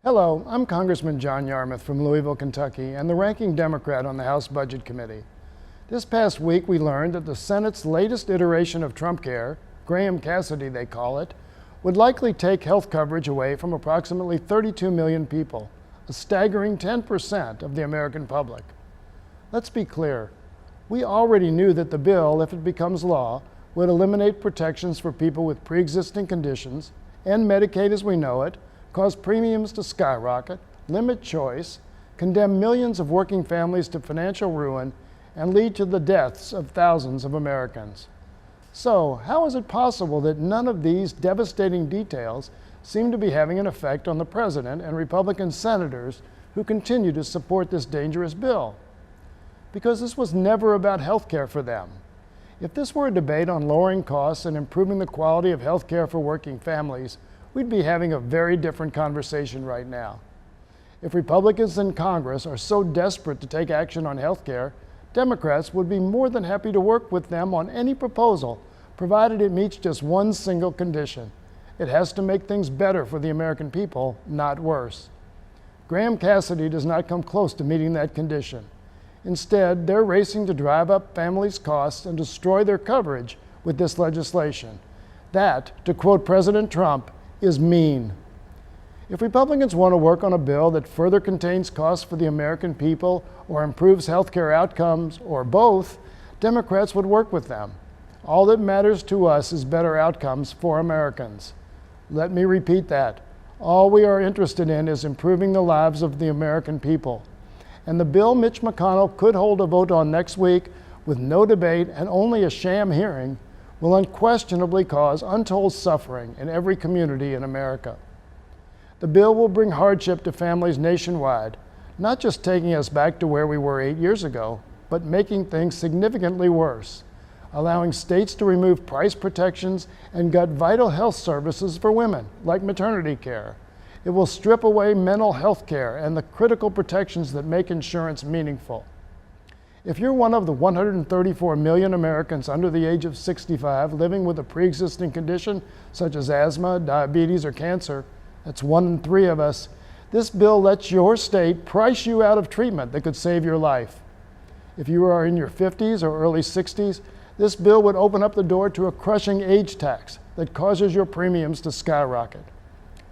Hello, I'm Congressman John Yarmuth from Louisville, Kentucky, and the ranking Democrat on the House Budget Committee. This past week, we learned that the Senate's latest iteration of Trumpcare, Graham Cassidy they call it, would likely take health coverage away from approximately 32 million people, a staggering 10% of the American public. Let's be clear. We already knew that the bill, if it becomes law, would eliminate protections for people with pre-existing conditions, end Medicaid as we know it, cause premiums to skyrocket, limit choice, condemn millions of working families to financial ruin, and lead to the deaths of thousands of Americans. So, how is it possible that none of these devastating details seem to be having an effect on the President and Republican senators who continue to support this dangerous bill? Because this was never about health care for them. If this were a debate on lowering costs and improving the quality of health care for working families, we'd be having a very different conversation right now. If Republicans in Congress are so desperate to take action on health care, Democrats would be more than happy to work with them on any proposal, provided it meets just one single condition. It has to make things better for the American people, not worse. Graham Cassidy does not come close to meeting that condition. Instead, they're racing to drive up families' costs and destroy their coverage with this legislation. That, to quote President Trump, is mean. If Republicans want to work on a bill that further contains costs for the American people or improves health care outcomes, or both, Democrats would work with them. All that matters to us is better outcomes for Americans. Let me repeat that. All we are interested in is improving the lives of the American people. And the bill Mitch McConnell could hold a vote on next week with no debate and only a sham hearing will unquestionably cause untold suffering in every community in America. The bill will bring hardship to families nationwide, not just taking us back to where we were 8 years ago, but making things significantly worse, allowing states to remove price protections and gut vital health services for women, like maternity care. It will strip away mental health care and the critical protections that make insurance meaningful. If you're one of the 134 million Americans under the age of 65 living with a pre-existing condition such as asthma, diabetes, or cancer, that's 1 in 3 of us, this bill lets your state price you out of treatment that could save your life. If you are in your 50s or early 60s, this bill would open up the door to a crushing age tax that causes your premiums to skyrocket.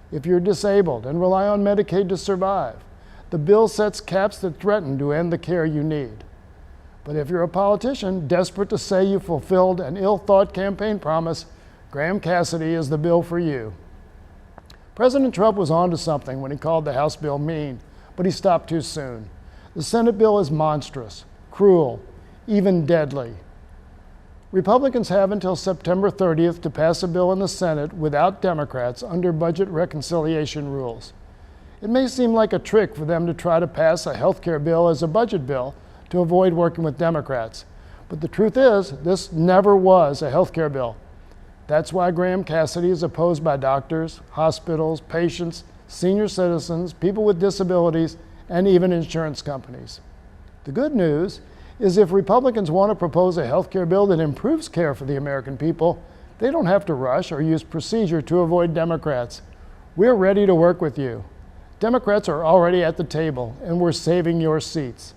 If you're disabled and rely on Medicaid to survive, the bill sets caps that threaten to end the care you need. But if you're a politician desperate to say you fulfilled an ill-thought campaign promise, Graham Cassidy is the bill for you. President Trump was onto something when he called the House bill mean, but he stopped too soon. The Senate bill is monstrous, cruel, even deadly. Republicans have until September 30th to pass a bill in the Senate without Democrats under budget reconciliation rules. It may seem like a trick for them to try to pass a health care bill as a budget bill to avoid working with Democrats. But the truth is, this never was a health care bill. That's why Graham Cassidy is opposed by doctors, hospitals, patients, senior citizens, people with disabilities, and even insurance companies. The good news is if Republicans want to propose a health care bill that improves care for the American people, they don't have to rush or use procedure to avoid Democrats. We're ready to work with you. Democrats are already at the table, and we're saving your seats.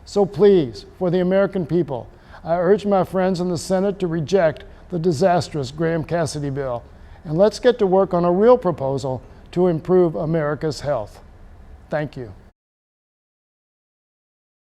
So please, for the American people, I urge my friends in the Senate to reject the disastrous Graham Cassidy bill, and let's get to work on a real proposal to improve America's health. Thank you.